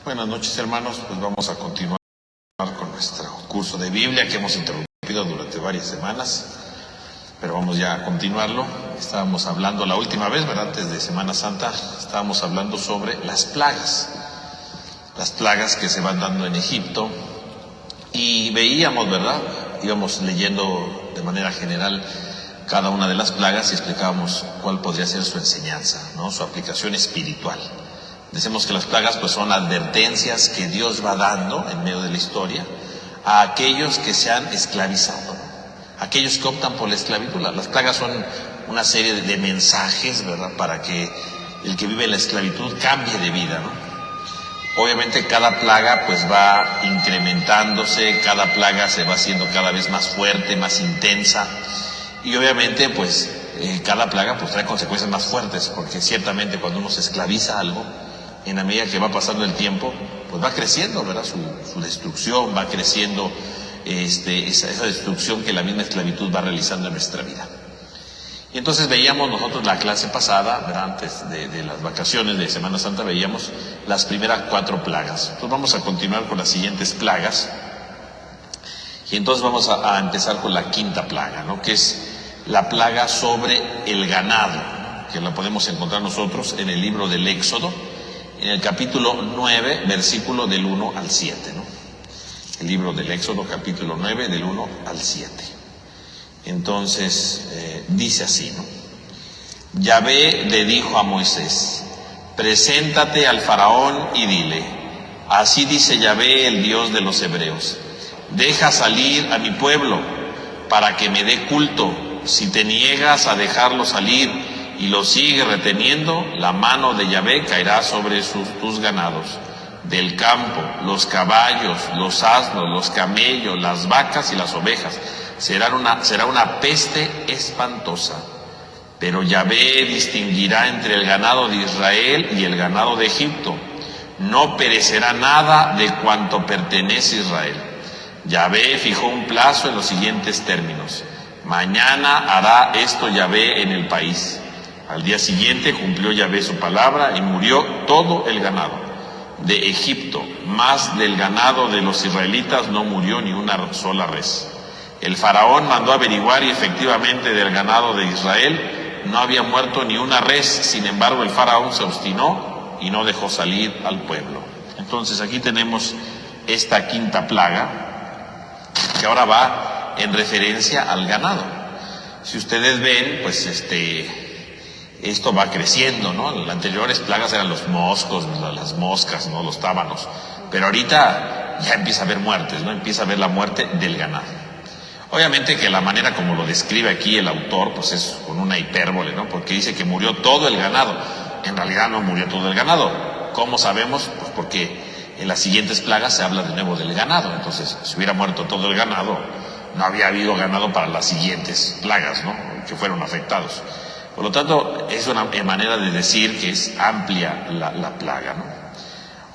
Buenas noches, hermanos. Pues vamos a continuar con nuestro curso de Biblia que hemos interrumpido durante varias semanas, pero vamos ya a continuarlo. Estábamos hablando la última vez, ¿verdad? Antes de Semana Santa, estábamos hablando sobre las plagas que se van dando en Egipto, y veíamos, ¿verdad? Íbamos leyendo de manera general cada una de las plagas y explicábamos cuál podría ser su enseñanza, ¿no? Su aplicación espiritual. Decimos que las plagas pues son advertencias que Dios va dando en medio de la historia a aquellos que se han esclavizado, aquellos que optan por la esclavitud. Las plagas son una serie de mensajes, ¿verdad?, para que el que vive en la esclavitud cambie de vida, ¿no? Obviamente cada plaga pues va incrementándose, cada plaga se va haciendo cada vez más fuerte, más intensa, y obviamente pues cada plaga pues trae consecuencias más fuertes, porque ciertamente cuando uno se esclaviza a algo, en la medida que va pasando el tiempo, pues va creciendo, ¿verdad?, su destrucción, va creciendo esa destrucción que la misma esclavitud va realizando en nuestra vida. Y entonces veíamos nosotros la clase pasada, ¿verdad?, antes de las vacaciones de Semana Santa, veíamos las primeras 4 plagas. Entonces vamos a continuar con las siguientes plagas, y entonces vamos a empezar con la 5ª plaga, ¿no?, que es la plaga sobre el ganado, ¿no?, que la podemos encontrar nosotros en el libro del Éxodo, en el capítulo 9, versículo del 1 al 7, ¿no? El libro del Éxodo, capítulo 9, del 1 al 7. Entonces, dice así, ¿no? Yahvé le dijo a Moisés: preséntate al faraón y dile: así dice Yahvé, el Dios de los hebreos, deja salir a mi pueblo para que me dé culto. Si te niegas a dejarlo salir y lo sigue reteniendo, la mano de Yahvé caerá sobre tus ganados del campo, los caballos, los asnos, los camellos, las vacas y las ovejas. Será una peste espantosa. Pero Yahvé distinguirá entre el ganado de Israel y el ganado de Egipto. No perecerá nada de cuanto pertenece a Israel. Yahvé fijó un plazo en los siguientes términos: mañana hará esto Yahvé en el país. Al día siguiente cumplió Yahvé su palabra y murió todo el ganado de Egipto, mas del ganado de los israelitas no murió ni una sola res. El faraón mandó averiguar y efectivamente del ganado de Israel no había muerto ni una res. Sin embargo, el faraón se obstinó y no dejó salir al pueblo. Entonces aquí tenemos esta 5ª plaga, que ahora va en referencia al ganado. Si ustedes ven, pues esto va creciendo, ¿no? Las anteriores plagas eran los moscos, las moscas, ¿no?, los tábanos. Pero ahorita ya empieza a haber muertes, ¿no? Empieza a haber la muerte del ganado. Obviamente que la manera como lo describe aquí el autor, pues es con una hipérbole, ¿no? Porque dice que murió todo el ganado. En realidad no murió todo el ganado. ¿Cómo sabemos? Pues porque en las siguientes plagas se habla de nuevo del ganado. Entonces, si hubiera muerto todo el ganado, no había habido ganado para las siguientes plagas, ¿no?, que fueron afectados. Por lo tanto, es una manera de decir que es amplia la plaga, ¿no?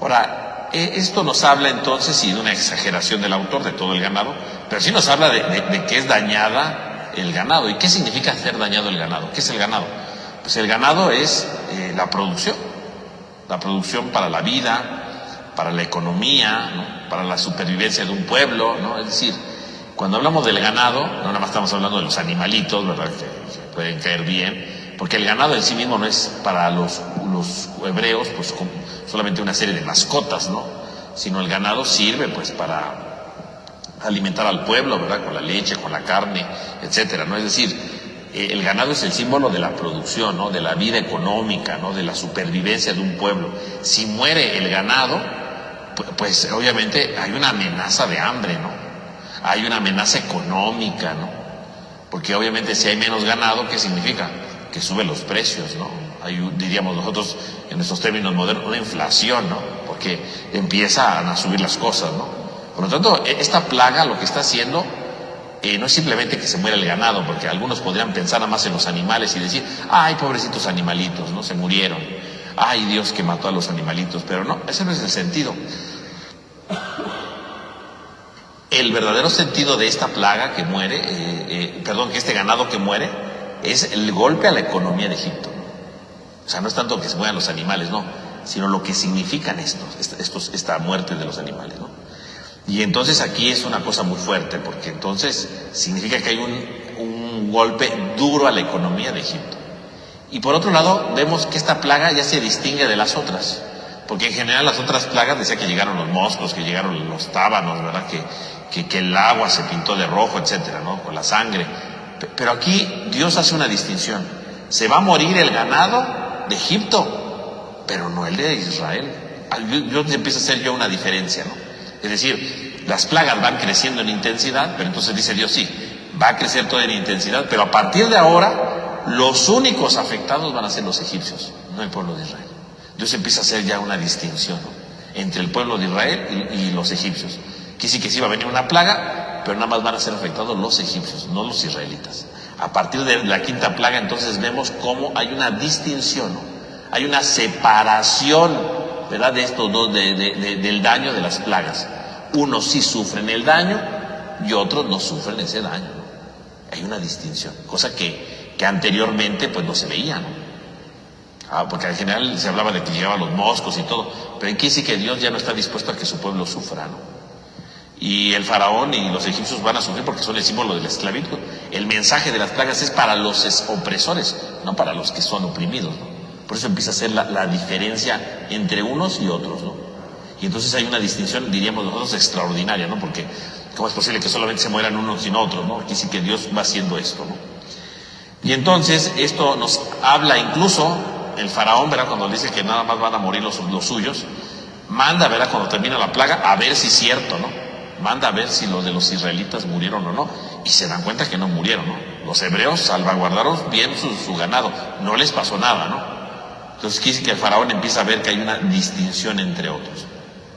Ahora, esto nos habla entonces, sí, de una exageración del autor de todo el ganado, pero sí nos habla de que es dañada el ganado. ¿Y qué significa ser dañado el ganado? ¿Qué es el ganado? Pues el ganado es la producción para la vida, para la economía, ¿no?, para la supervivencia de un pueblo, ¿no? Es decir, cuando hablamos del ganado, no nada más estamos hablando de los animalitos, ¿verdad?, que pueden caer bien, porque el ganado en sí mismo no es para los hebreos pues solamente una serie de mascotas, ¿no?, sino el ganado sirve pues para alimentar al pueblo, ¿verdad?, con la leche, con la carne, etcétera, ¿no? Es decir, el ganado es el símbolo de la producción, ¿no?, de la vida económica, ¿no?, de la supervivencia de un pueblo. Si muere el ganado, pues obviamente hay una amenaza de hambre, ¿no? Hay una amenaza económica, ¿no? Porque obviamente si hay menos ganado, ¿qué significa? Que suben los precios, ¿no? Hay, diríamos nosotros en nuestros términos modernos, una inflación, ¿no? Porque empiezan a subir las cosas, ¿no? Por lo tanto, esta plaga lo que está haciendo no es simplemente que se muera el ganado, porque algunos podrían pensar nada más en los animales y decir: ay, pobrecitos animalitos, ¿no?, se murieron. Ay, Dios que mató a los animalitos. Pero no, ese no es el sentido. El verdadero sentido de esta plaga que muere, que este ganado que muere, es el golpe a la economía de Egipto. O sea, no es tanto que se mueran los animales, no, sino lo que significan esta muerte de los animales, ¿no? Y entonces aquí es una cosa muy fuerte, porque entonces significa que hay un golpe duro a la economía de Egipto. Y por otro lado, vemos que esta plaga ya se distingue de las otras, porque en general las otras plagas decía que llegaron los moscos, que llegaron los tábanos, ¿verdad? Que el agua se pintó de rojo, etcétera, ¿no? Con la sangre. Pero aquí Dios hace una distinción. Se va a morir el ganado de Egipto, pero no el de Israel. Dios empieza a hacer ya una diferencia, ¿no? Es decir, las plagas van creciendo en intensidad, pero entonces dice Dios, sí, va a crecer todo en intensidad, pero a partir de ahora, los únicos afectados van a ser los egipcios, no el pueblo de Israel. Dios empieza a hacer ya una distinción, ¿no? Entre el pueblo de Israel y los egipcios. Que sí va a venir una plaga, pero nada más van a ser afectados los egipcios, no los israelitas. A partir de la quinta plaga, entonces vemos cómo hay una distinción, ¿no? Hay una separación, ¿verdad? De estos dos, del daño de las plagas. Unos sí sufren el daño y otros no sufren ese daño, ¿no? Hay una distinción, cosa que anteriormente pues no se veía, ¿no? Porque en general se hablaba de que llegaban los moscos y todo, pero aquí sí que Dios ya no está dispuesto a que su pueblo sufra, ¿no? Y el faraón y los egipcios van a sufrir porque son el símbolo de la esclavitud. El mensaje de las plagas es para los opresores, no para los que son oprimidos, ¿no? Por eso empieza a ser la diferencia entre unos y otros, ¿no? Y entonces hay una distinción, diríamos nosotros, extraordinaria, ¿no? Porque ¿cómo es posible que solamente se mueran unos sin otros, ¿no? Aquí sí que Dios va haciendo esto, ¿no? Y entonces esto nos habla incluso el faraón, ¿verdad? Cuando dice que nada más van a morir los suyos, manda, ¿verdad? Cuando termina la plaga, a ver si es cierto, ¿no? Manda a ver si los de los israelitas murieron o no, y se dan cuenta que no murieron, ¿no? Los hebreos salvaguardaron bien su ganado, no les pasó nada, ¿no? Entonces quiere decir que el faraón empieza a ver que hay una distinción entre otros.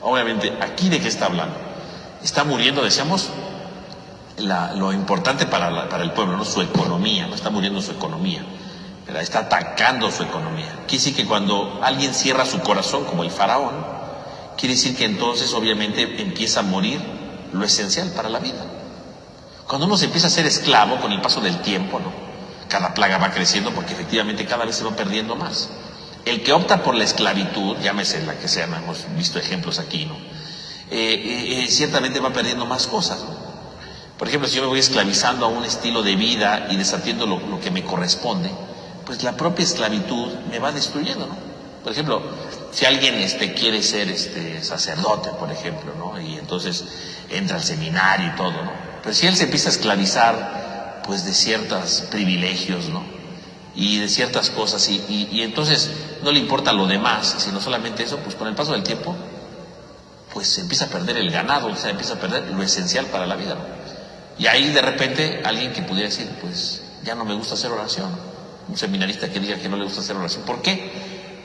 Obviamente, ¿aquí de qué está hablando? Está muriendo, decíamos, lo importante para el pueblo, ¿no? Su economía, no está muriendo su economía, ¿verdad? Está atacando su economía. Quiere decir que cuando alguien cierra su corazón, como el faraón, quiere decir que entonces obviamente empieza a morir lo esencial para la vida. Cuando uno se empieza a ser esclavo con el paso del tiempo, ¿no? Cada plaga va creciendo porque efectivamente cada vez se va perdiendo más. El que opta por la esclavitud, llámese la que sea, hemos visto ejemplos aquí, ¿no? Ciertamente va perdiendo más cosas, ¿no? Por ejemplo, si yo me voy esclavizando a un estilo de vida y desatiendo lo que me corresponde, pues la propia esclavitud me va destruyendo, ¿no? Por ejemplo, si alguien quiere ser sacerdote, por ejemplo, ¿no? Y entonces entra al seminario y todo, ¿no? Pero si él se empieza a esclavizar, pues de ciertos privilegios, ¿no? Y de ciertas cosas, y entonces no le importa lo demás, sino solamente eso, pues con el paso del tiempo, pues se empieza a perder el ganado, se empieza a perder lo esencial para la vida, ¿no? Y ahí de repente alguien que pudiera decir, pues ya no me gusta hacer oración, un seminarista que diga que no le gusta hacer oración, ¿por qué?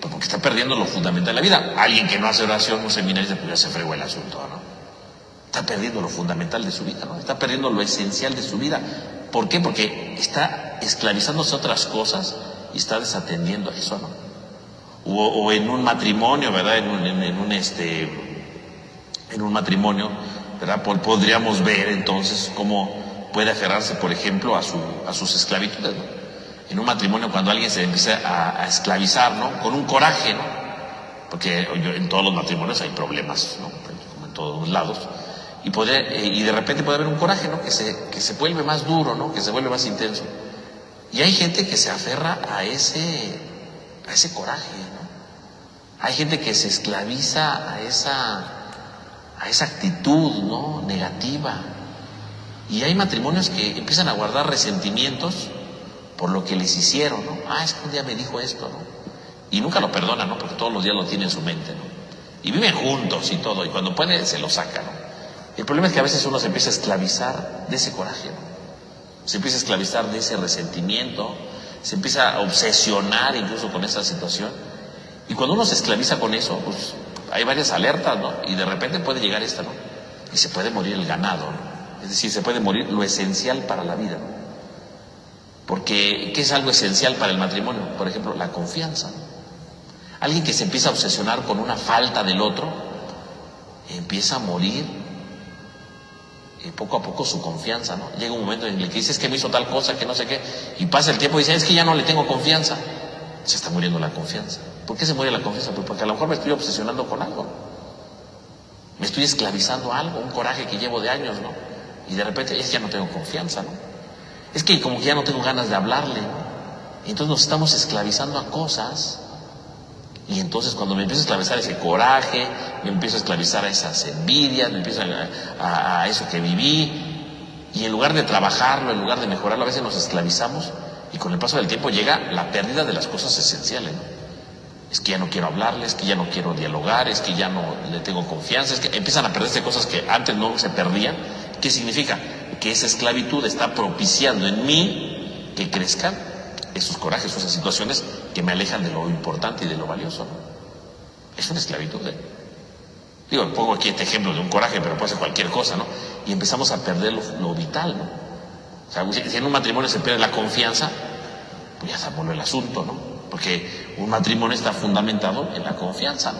Pues porque está perdiendo lo fundamental de la vida. Alguien que no hace oración, un seminarista, pues ya se fregó el asunto, ¿no? Está perdiendo lo fundamental de su vida, ¿no? Está perdiendo lo esencial de su vida. ¿Por qué? Porque está esclavizándose a otras cosas y está desatendiendo a eso, ¿no? O en un matrimonio, ¿verdad? En un matrimonio, ¿verdad? Podríamos ver entonces cómo puede aferrarse, por ejemplo, a sus esclavitudes, ¿no? En un matrimonio, cuando alguien se empieza a esclavizar, ¿no? Con un coraje, ¿no? Porque en todos los matrimonios hay problemas, ¿no? Como en todos lados. Y de repente puede haber un coraje, ¿no? Que se vuelve más duro, ¿no? Que se vuelve más intenso. Y hay gente que se aferra a ese coraje, ¿no? Hay gente que se esclaviza a esa actitud, ¿no? Negativa. Y hay matrimonios que empiezan a guardar resentimientos por lo que les hicieron, ¿no? Es que un día me dijo esto, ¿no? Y nunca lo perdonan, ¿no? Porque todos los días lo tiene en su mente, ¿no? Y viven juntos y todo, y cuando puede se lo saca, ¿no? El problema es que a veces uno se empieza a esclavizar de ese coraje, ¿no? Se empieza a esclavizar de ese resentimiento, se empieza a obsesionar incluso con esa situación. Y cuando uno se esclaviza con eso, pues hay varias alertas, ¿no? Y de repente puede llegar esta, ¿no? Y se puede morir el ganado, ¿no? Es decir, se puede morir lo esencial para la vida, ¿no? Porque, ¿qué es algo esencial para el matrimonio? Por ejemplo, la confianza, ¿no? Alguien que se empieza a obsesionar con una falta del otro, empieza a morir poco a poco su confianza, ¿no? Llega un momento en el que dice, es que me hizo tal cosa, que no sé qué, y pasa el tiempo y dice, es que ya no le tengo confianza. Se está muriendo la confianza. ¿Por qué se muere la confianza? Pues porque a lo mejor me estoy obsesionando con algo. Me estoy esclavizando a algo, un coraje que llevo de años, ¿no? Y de repente ya no tengo confianza, ¿no? Es que como que ya no tengo ganas de hablarle, ¿no? Y entonces nos estamos esclavizando a cosas. Y entonces cuando me empiezo a esclavizar ese coraje, me empiezo a esclavizar a esas envidias, me empiezo a eso que viví, y en lugar de trabajarlo, en lugar de mejorarlo, a veces nos esclavizamos y con el paso del tiempo llega la pérdida de las cosas esenciales, ¿no? Es que ya no quiero hablarle, es que ya no quiero dialogar, es que ya no le tengo confianza, es que empiezan a perderse cosas que antes no se perdían. ¿Qué significa? Que esa esclavitud está propiciando en mí que crezcan esos corajes, esas situaciones que me alejan de lo importante y de lo valioso, ¿no? Es una esclavitud, ¿eh? Digo, pongo aquí este ejemplo de un coraje, pero puede ser cualquier cosa, ¿no? Y empezamos a perder lo vital, ¿no? O sea, si en un matrimonio se pierde la confianza, pues ya se vuelve el asunto, ¿no? Porque un matrimonio está fundamentado en la confianza, ¿no?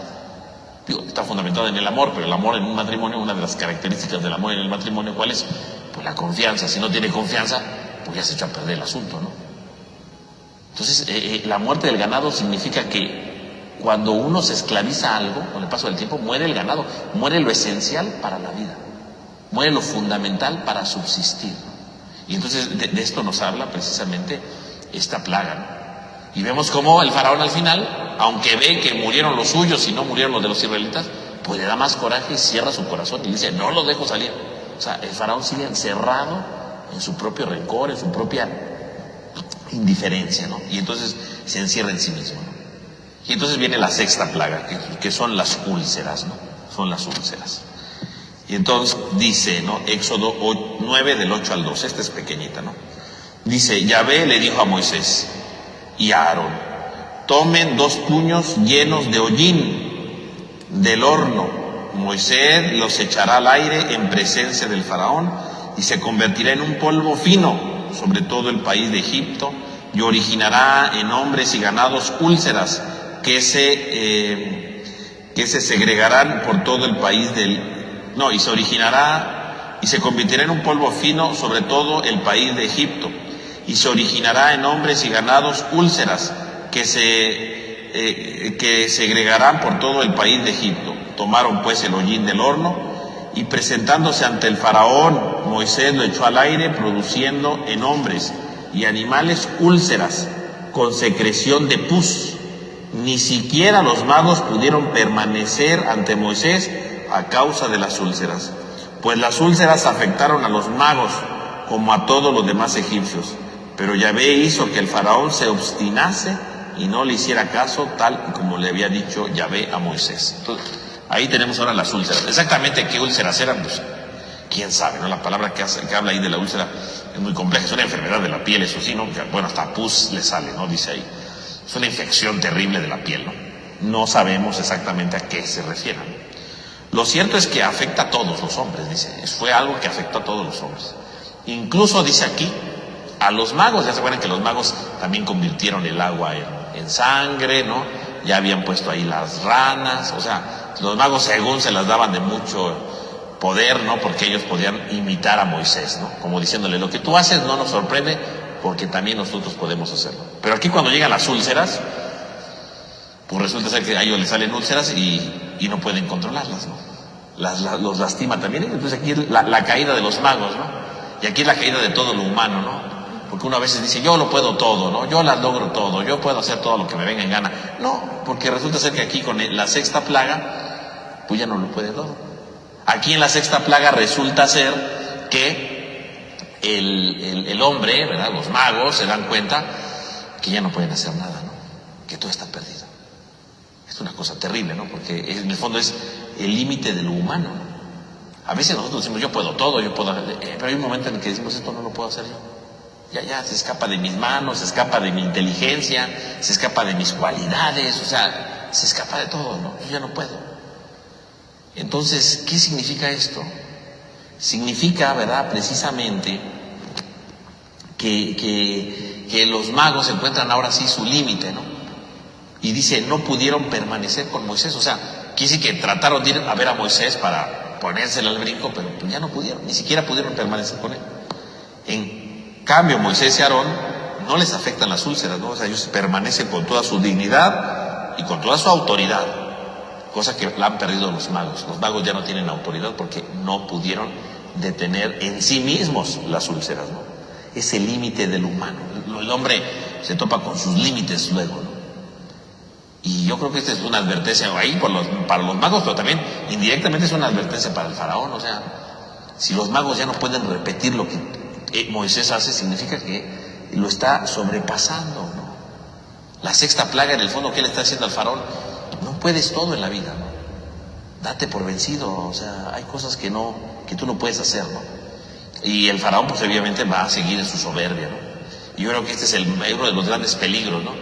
Digo, está fundamentado en el amor, pero el amor en un matrimonio, una de las características del amor en el matrimonio, ¿cuál es? Pues la confianza. Si no tiene confianza, pues ya se echa a perder el asunto, ¿no? Entonces, la muerte del ganado significa que cuando uno se esclaviza a algo, con el paso del tiempo, muere el ganado, muere lo esencial para la vida, muere lo fundamental para subsistir. Y entonces de esto nos habla precisamente esta plaga, ¿no? Y vemos cómo el faraón al final, aunque ve que murieron los suyos y no murieron los de los israelitas, pues le da más coraje y cierra su corazón y dice, no lo dejo salir. O sea, el faraón sigue encerrado en su propio rencor, en su propia indiferencia, ¿no? Y entonces se encierra en sí mismo, ¿no? Y entonces viene la sexta plaga, que son las úlceras, ¿no? Son las úlceras. Y entonces dice, ¿no? Éxodo 9 del 8 al 12, esta es pequeñita, ¿no? Dice, Yahvé le dijo a Moisés y a Aarón, tomen 2 puños llenos de hollín del horno. Moisés los echará al aire en presencia del faraón y se convertirá en un polvo fino sobre todo el país de Egipto, y originará en hombres y ganados úlceras que se segregarán por todo el país y se originará y se convertirá en un polvo fino sobre todo el país de Egipto, y se originará en hombres y ganados úlceras que segregarán por todo el país de Egipto. Tomaron pues el hollín del horno, y presentándose ante el faraón, Moisés lo echó al aire, produciendo en hombres y animales úlceras con secreción de pus. Ni siquiera los magos pudieron permanecer ante Moisés a causa de las úlceras, pues las úlceras afectaron a los magos como a todos los demás egipcios. Pero Yahvé hizo que el faraón se obstinase y no le hiciera caso, tal como le había dicho Yahvé a Moisés. Entonces, ahí tenemos ahora las úlceras. Exactamente qué úlceras eran, pues quién sabe, ¿no? La palabra que habla ahí de la úlcera es muy compleja. Es una enfermedad de la piel, eso sí, ¿no? Bueno, hasta pus le sale, ¿no? Dice ahí. Es una infección terrible de la piel, ¿no? No sabemos exactamente a qué se refiere, ¿no? Lo cierto es que afecta a todos los hombres, dice. Fue algo que afectó a todos los hombres. Incluso dice aquí, a los magos, ya se acuerdan que los magos también convirtieron el agua en sangre, ¿no? Ya habían puesto ahí las ranas, o sea, los magos según se las daban de mucho poder, ¿no? Porque ellos podían imitar a Moisés, ¿no? Como diciéndole, lo que tú haces no nos sorprende porque también nosotros podemos hacerlo. Pero aquí cuando llegan las úlceras, pues resulta ser que a ellos les salen úlceras y no pueden controlarlas, ¿no? Los lastima también. Entonces aquí es la caída de los magos, ¿no? Y aquí es la caída de todo lo humano, ¿no? Porque uno a veces dice, yo lo puedo todo, ¿no? Yo las logro todo, yo puedo hacer todo lo que me venga en gana. No, porque resulta ser que aquí con la sexta plaga, pues ya no lo puede todo. Aquí en la sexta plaga resulta ser que el hombre, ¿verdad? Los magos se dan cuenta que ya no pueden hacer nada, ¿no? Que todo está perdido. Es una cosa terrible, ¿no? Porque en el fondo es el límite de lo humano, ¿no? A veces nosotros decimos, yo puedo todo, pero hay un momento en el que decimos, esto no lo puedo hacer yo. Ya se escapa de mis manos, se escapa de mi inteligencia, se escapa de mis cualidades, o sea, se escapa de todo, ¿no? Yo ya no puedo. Entonces, ¿qué significa esto? Significa, ¿verdad?, precisamente que los magos encuentran ahora sí su límite, ¿no? Y dice, no pudieron permanecer con Moisés, o sea, quiere decir que trataron de ir a ver a Moisés para ponérsela al brinco, pero pues ya no pudieron, ni siquiera pudieron permanecer con él. En cambio, Moisés y Aarón no les afectan las úlceras, ¿no? O sea, ellos permanecen con toda su dignidad y con toda su autoridad, cosa que la han perdido los magos. Los magos ya no tienen autoridad porque no pudieron detener en sí mismos las úlceras, ¿no? Ese límite del humano. El hombre se topa con sus límites luego, ¿no? Y yo creo que esta es una advertencia ahí para los magos, pero también indirectamente es una advertencia para el faraón. O sea, si los magos ya no pueden repetir lo que Moisés hace, significa que lo está sobrepasando, ¿no? La sexta plaga, en el fondo, ¿qué le está haciendo al faraón? No puedes todo en la vida, ¿no? Date por vencido. O sea, hay cosas que tú no puedes hacer, ¿no? Y el faraón, pues obviamente va a seguir en su soberbia, ¿no? Y yo creo que este es uno de los grandes peligros, ¿no?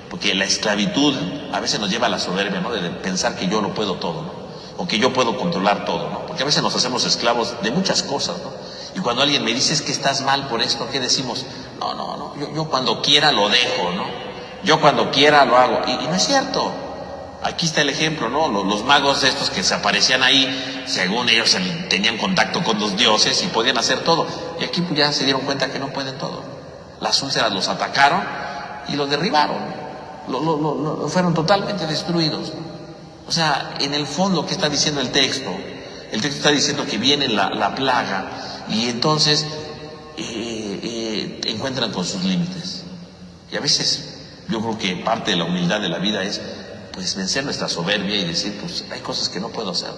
Porque la esclavitud a veces nos lleva a la soberbia, ¿no? De pensar que yo lo puedo todo, ¿no? O que yo puedo controlar todo, ¿no? Porque a veces nos hacemos esclavos de muchas cosas, ¿no? Y cuando alguien me dice, es que estás mal por esto, ¿qué decimos? No, yo cuando quiera lo dejo, ¿no? Yo cuando quiera lo hago. Y no es cierto. Aquí está el ejemplo, ¿no? Los magos estos que se aparecían ahí, según ellos tenían contacto con los dioses y podían hacer todo. Y aquí pues ya se dieron cuenta que no pueden todo. Las úlceras los atacaron y los derribaron. Fueron totalmente destruidos. O sea, en el fondo, ¿qué está diciendo el texto? El texto está diciendo que viene la plaga y entonces encuentran con sus límites. Y a veces yo creo que parte de la humildad de la vida es pues vencer nuestra soberbia y decir, pues hay cosas que no puedo hacer.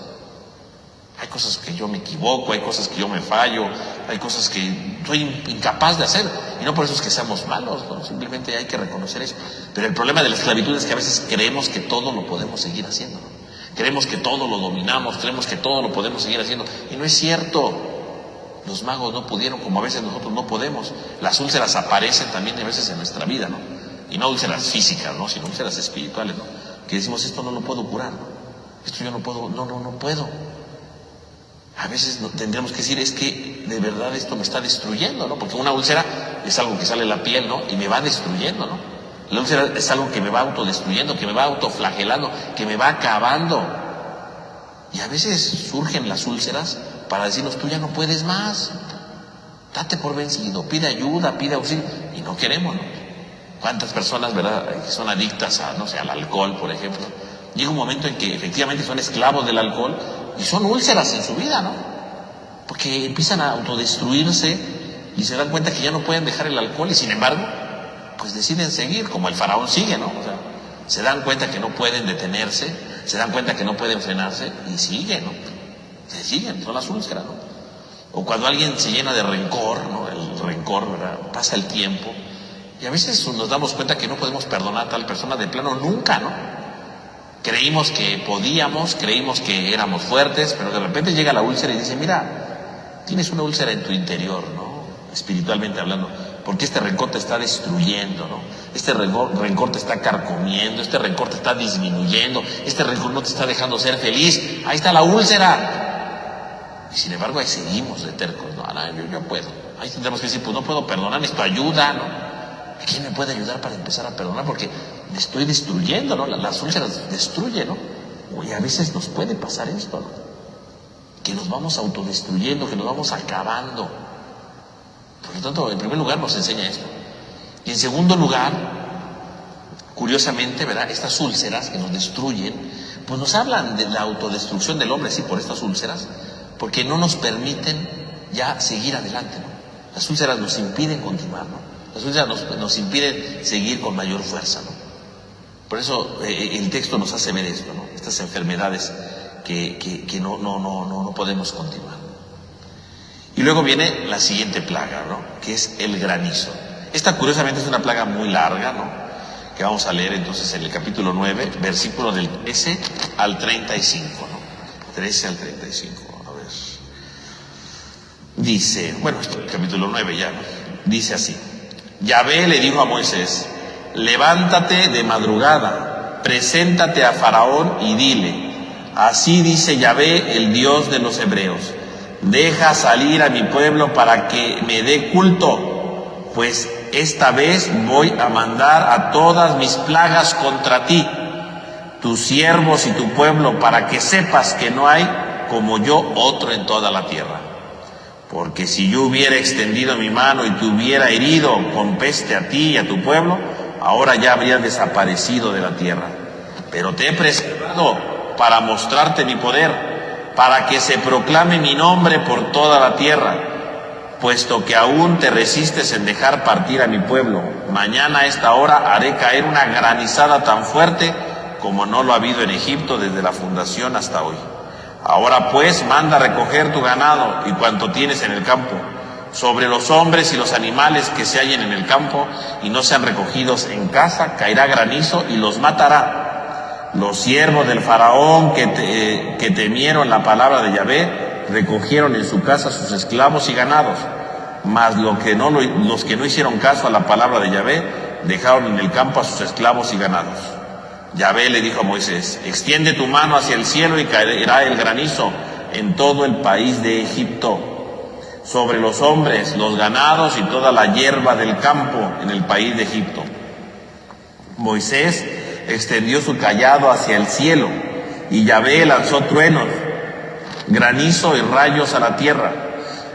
Hay cosas que yo me equivoco, hay cosas que yo me fallo, hay cosas que soy incapaz de hacer. Y no por eso es que seamos malos, ¿no? Simplemente hay que reconocer eso. Pero el problema de la esclavitud es que a veces creemos que todo lo podemos seguir haciendo, ¿no? Creemos que todo lo dominamos, creemos que todo lo podemos seguir haciendo. Y no es cierto. Los magos no pudieron, como a veces nosotros no podemos. Las úlceras aparecen también a veces en nuestra vida, ¿no? Y no úlceras físicas, ¿no? Sino úlceras espirituales, ¿no? Que decimos, esto no lo puedo curar, ¿no? Esto yo no puedo, no puedo. A veces tendríamos que decir, es que de verdad esto me está destruyendo, ¿no? Porque una úlcera es algo que sale de la piel, ¿no? Y me va destruyendo, ¿no? La úlcera es algo que me va autodestruyendo, que me va autoflagelando, que me va acabando. Y a veces surgen las úlceras para decirnos, tú ya no puedes más. Date por vencido, pide ayuda, pide auxilio. Y no queremos, ¿no? ¿Cuántas personas, verdad, que son adictas a, no sé, al alcohol, por ejemplo? Llega un momento en que efectivamente son esclavos del alcohol y son úlceras en su vida, ¿no? Porque empiezan a autodestruirse y se dan cuenta que ya no pueden dejar el alcohol y sin embargo, pues deciden seguir, como el faraón sigue, ¿no? O sea, se dan cuenta que no pueden detenerse, se dan cuenta que no pueden frenarse y siguen, ¿no? Se siguen, son las úlceras, ¿no? O cuando alguien se llena de rencor, ¿no? El rencor, ¿verdad? Pasa el tiempo y a veces nos damos cuenta que no podemos perdonar a tal persona de plano nunca, ¿no? Creímos que podíamos, creímos que éramos fuertes, pero de repente llega la úlcera y dice, mira, tienes una úlcera en tu interior, ¿no? Espiritualmente hablando, porque este rencor te está destruyendo, ¿no? Este rencor te está carcomiendo, este rencor te está disminuyendo, este rencor no te está dejando ser feliz, ahí está la úlcera. Y sin embargo ahí seguimos de tercos, no, yo puedo. Ahí tendremos que decir, pues no puedo perdonar, necesito ayuda, ¿no? ¿Quién me puede ayudar para empezar a perdonar? Porque me estoy destruyendo, ¿no? Las úlceras destruyen, ¿no? Y a veces nos puede pasar esto, ¿no? Que nos vamos autodestruyendo, que nos vamos acabando. Por lo tanto, en primer lugar nos enseña esto. Y en segundo lugar, curiosamente, ¿verdad? Estas úlceras que nos destruyen, pues nos hablan de la autodestrucción del hombre, sí, por estas úlceras, porque no nos permiten ya seguir adelante, ¿no? Las úlceras nos impiden continuar, ¿no? Las úlceras nos impiden seguir con mayor fuerza, ¿no? Por eso el texto nos hace ver esto, ¿no? Estas enfermedades que no podemos continuar. Y luego viene la siguiente plaga, ¿no? Que es el granizo. Esta curiosamente es una plaga muy larga, ¿no? Que vamos a leer entonces en el capítulo 9, versículo del 13 al 35, ¿no? 13 al 35, a ver. Dice, bueno, esto es el capítulo 9 ya, ¿no? Dice así. Yahvé le dijo a Moisés, levántate de madrugada, preséntate a Faraón y dile, así dice Yahvé, el Dios de los hebreos, deja salir a mi pueblo para que me dé culto, pues esta vez voy a mandar a todas mis plagas contra ti, tus siervos y tu pueblo, para que sepas que no hay como yo otro en toda la tierra. Porque si yo hubiera extendido mi mano y te hubiera herido con peste a ti y a tu pueblo, ahora ya habrían desaparecido de la tierra. pero te he preservado para mostrarte mi poder, para que se proclame mi nombre por toda la tierra, puesto que aún te resistes en dejar partir a mi pueblo. Mañana a esta hora haré caer una granizada tan fuerte como no lo ha habido en Egipto desde la fundación hasta hoy. Ahora pues manda recoger tu ganado y cuanto tienes en el campo. Sobre los hombres y los animales que se hallen en el campo y no sean recogidos en casa, caerá granizo y los matará. Los siervos del faraón que temieron la palabra de Yahvé recogieron en su casa sus esclavos y ganados, mas los que no hicieron caso a la palabra de Yahvé dejaron en el campo a sus esclavos y ganados. Yahvé le dijo a Moisés: extiende tu mano hacia el cielo y caerá el granizo en todo el país de Egipto, sobre los hombres, los ganados y toda la hierba del campo en el país de Egipto. Moisés extendió su cayado hacia el cielo y Yahvé lanzó truenos, granizo y rayos a la tierra.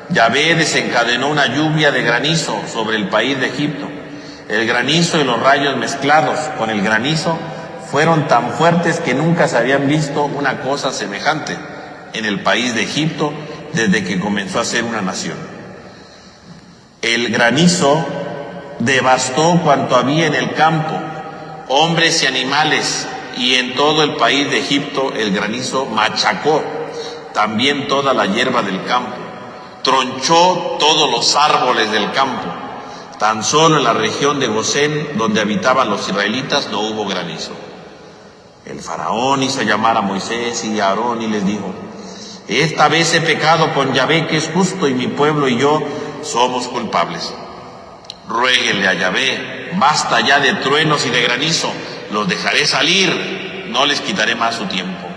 Yahvé desencadenó una lluvia de granizo sobre el país de Egipto. El granizo y los rayos mezclados con el granizo fueron tan fuertes que nunca se habían visto una cosa semejante en el país de Egipto desde que comenzó a ser una nación. El granizo devastó cuanto había en el campo, hombres y animales, y en todo el país de Egipto el granizo machacó también toda la hierba del campo, tronchó todos los árboles del campo. Tan solo en la región de Gosén, donde habitaban los israelitas, no hubo granizo. El faraón hizo llamar a Moisés y a Aarón y les dijo: esta vez he pecado con Yahvé, que es justo, y mi pueblo y yo somos culpables. Ruéguenle a Yahvé, basta ya de truenos y de granizo, los dejaré salir, no les quitaré más su tiempo.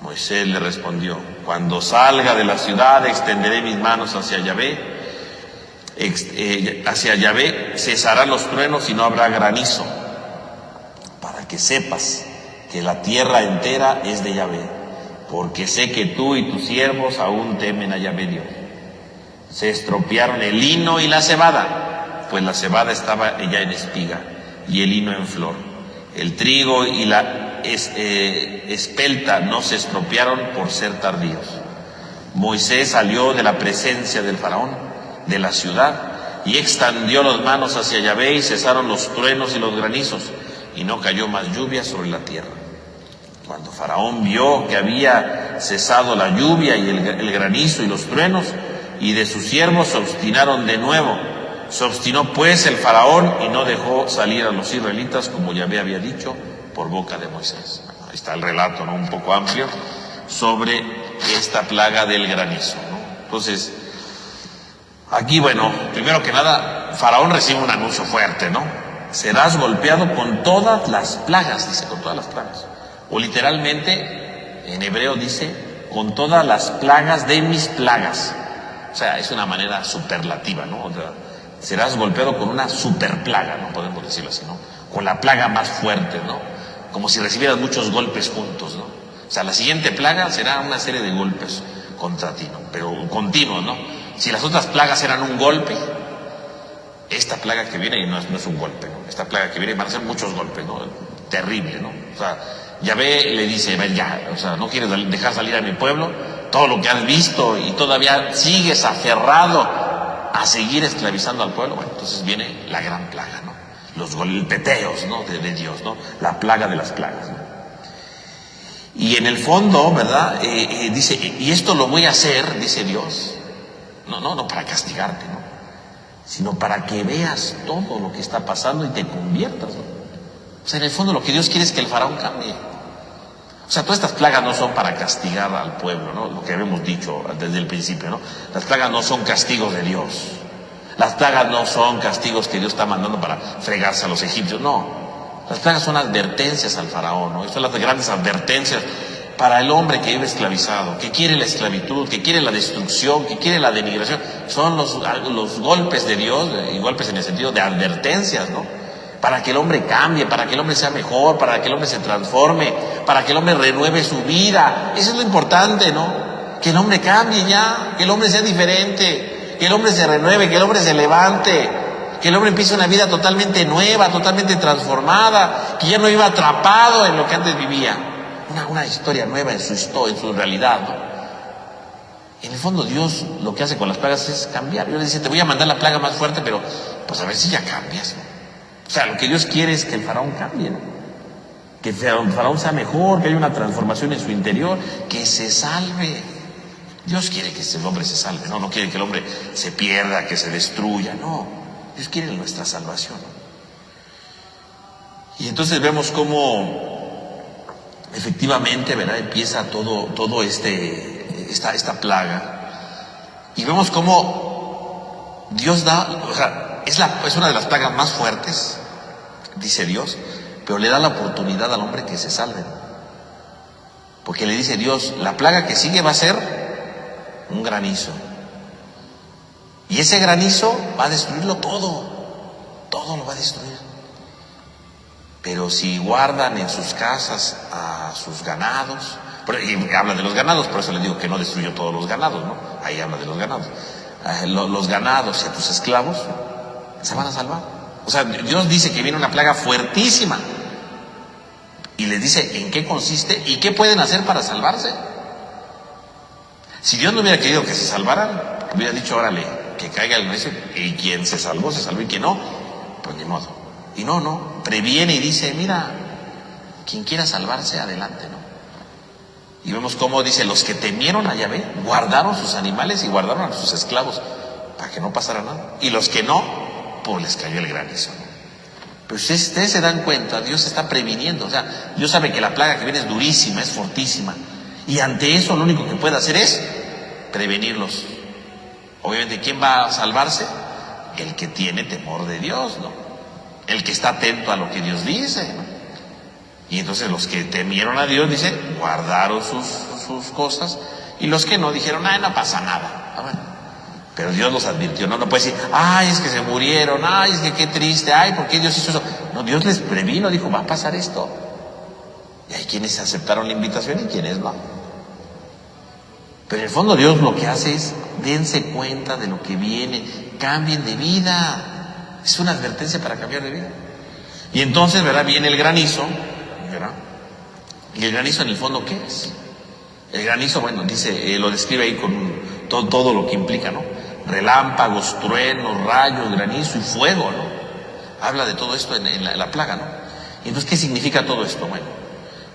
Moisés le respondió: cuando salga de la ciudad extenderé mis manos hacia Yahvé, cesarán los truenos y no habrá granizo, para que sepas que la tierra entera es de Yahvé, porque sé que tú y tus siervos aún temen a Yahvé Dios. Se estropearon el lino y la cebada, pues la cebada estaba ya en espiga y el lino en flor. El trigo y la espelta no se estropearon por ser tardíos. Moisés salió de la presencia del faraón, de la ciudad, y extendió las manos hacia Yahvé, y cesaron los truenos y los granizos, y no cayó más lluvia sobre la tierra. Cuando Faraón vio que había cesado la lluvia y el granizo y los truenos, y de sus siervos se obstinaron de nuevo. Se obstinó pues el Faraón y no dejó salir a los israelitas, como Yahvé había dicho por boca de Moisés. Ahí está el relato, ¿no?, un poco amplio sobre esta plaga del granizo, ¿no? Entonces, aquí, bueno, primero que nada, Faraón recibe un anuncio fuerte, ¿no? Serás golpeado con todas las plagas, dice, con todas las plagas. O literalmente, en hebreo dice, con todas las plagas de mis plagas. O sea, es una manera superlativa, ¿no? O sea, serás golpeado con una superplaga, ¿no? Podemos decirlo así, ¿no? Con la plaga más fuerte, ¿no? Como si recibieras muchos golpes juntos, ¿no? O sea, la siguiente plaga será una serie de golpes contra ti, ¿no? Pero continuos, ¿no? Si las otras plagas eran un golpe, esta plaga que viene no es un golpe, ¿no? Esta plaga que viene van a ser muchos golpes, ¿no? Terrible, ¿no? O sea, Yahvé le dice: ven ya, o sea, no quieres dejar salir a mi pueblo, todo lo que has visto y todavía sigues aferrado a seguir esclavizando al pueblo. Bueno, entonces viene la gran plaga, ¿no? Los golpeteos, ¿no?, de Dios, ¿no? La plaga de las plagas, ¿no? Y en el fondo, ¿verdad? Dice, y esto lo voy a hacer, dice Dios, no para castigarte, ¿no?, sino para que veas todo lo que está pasando y te conviertas, ¿no? O sea, en el fondo lo que Dios quiere es que el faraón cambie. O sea, todas estas plagas no son para castigar al pueblo, ¿no? Lo que habíamos dicho desde el principio, ¿no? Las plagas no son castigos de Dios. Las plagas no son castigos que Dios está mandando para fregarse a los egipcios, no. Las plagas son advertencias al faraón, ¿no? Y son las grandes advertencias para el hombre que vive esclavizado, que quiere la esclavitud, que quiere la destrucción, que quiere la denigración. Son los golpes de Dios, y golpes en el sentido de advertencias, ¿no? Para que el hombre cambie, para que el hombre sea mejor, para que el hombre se transforme, para que el hombre renueve su vida. Eso es lo importante, ¿no? Que el hombre cambie ya, que el hombre sea diferente, que el hombre se renueve, que el hombre se levante. que el hombre empiece una vida totalmente nueva, totalmente transformada, que ya no iba atrapado en lo que antes vivía. Una historia nueva en su historia, en su realidad, ¿no? En el fondo Dios lo que hace con las plagas es cambiar. Dios le dice, te voy a mandar la plaga más fuerte, pero pues a ver si ya cambias, ¿no? O sea, lo que Dios quiere es que el faraón cambie, ¿no? Que el faraón sea mejor, que haya una transformación en su interior, que se salve. Dios quiere que el hombre se salve, no quiere que el hombre se pierda, que se destruya, no. Dios quiere nuestra salvación. Y entonces vemos cómo efectivamente, ¿verdad?, empieza todo esta plaga. Y vemos cómo Dios da, o sea, es una de las plagas más fuertes, dice Dios, pero le da la oportunidad al hombre que se salve. Porque le dice Dios, la plaga que sigue va a ser un granizo. Y ese granizo va a destruirlo todo lo va a destruir. Pero si guardan en sus casas a sus ganados, y habla de los ganados, por eso le digo que no destruyó todos los ganados, ¿no? Ahí habla de los ganados. Los ganados y a tus esclavos se van a salvar. O sea, Dios dice que viene una plaga fuertísima. Y les dice en qué consiste y qué pueden hacer para salvarse. Si Dios no hubiera querido que se salvaran, hubiera dicho, órale, que caiga el granizo, y quien se salvó, y quien no, pues ni modo. Y no, previene y dice, mira, quien quiera salvarse, adelante, ¿no? Y vemos cómo dice, los que temieron a Yahvé, guardaron sus animales y guardaron a sus esclavos, para que no pasara nada. Y los que no, pues les cayó el granizo, ¿no? Pero si ustedes se dan cuenta, Dios está previniendo. O sea, Dios sabe que la plaga que viene es durísima, es fortísima. Y ante eso lo único que puede hacer es prevenirlos. Obviamente, ¿quién va a salvarse? El que tiene temor de Dios, ¿no? El que está atento a lo que Dios dice, ¿no? Y entonces los que temieron a Dios, dice, guardaron sus cosas. Y los que no, dijeron, no pasa nada. Bueno, pero Dios los advirtió, no puede decir, ay, es que se murieron, ay, es que qué triste, ay, ¿por qué Dios hizo eso? No, Dios les previno, dijo, va a pasar esto. Y hay quienes aceptaron la invitación y quienes no. Pero en el fondo Dios lo que hace es, dense cuenta de lo que viene, cambien de vida. Es una advertencia para cambiar de vida. Y entonces, ¿verdad?, viene el granizo, ¿verdad? Y el granizo en el fondo, ¿qué es? El granizo, bueno, dice, lo describe ahí con todo lo que implica, ¿no? Relámpagos, truenos, rayos, granizo y fuego, ¿no? Habla de todo esto en la plaga, ¿no? Y entonces, ¿qué significa todo esto? Bueno,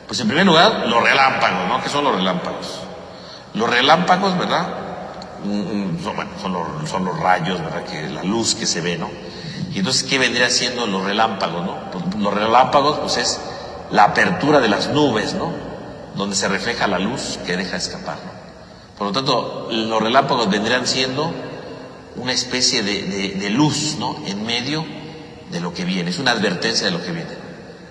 pues en primer lugar, los relámpagos, ¿no? ¿Qué son los relámpagos? Los relámpagos, ¿verdad? Son los rayos, ¿verdad? Que la luz que se ve, ¿no? Y entonces, ¿qué vendría siendo los relámpagos, no? Pues los relámpagos, pues es la apertura de las nubes, ¿no? Donde se refleja la luz que deja escapar, ¿no? Por lo tanto, los relámpagos vendrían siendo una especie de luz, ¿no?, en medio de lo que viene. Es una advertencia de lo que viene.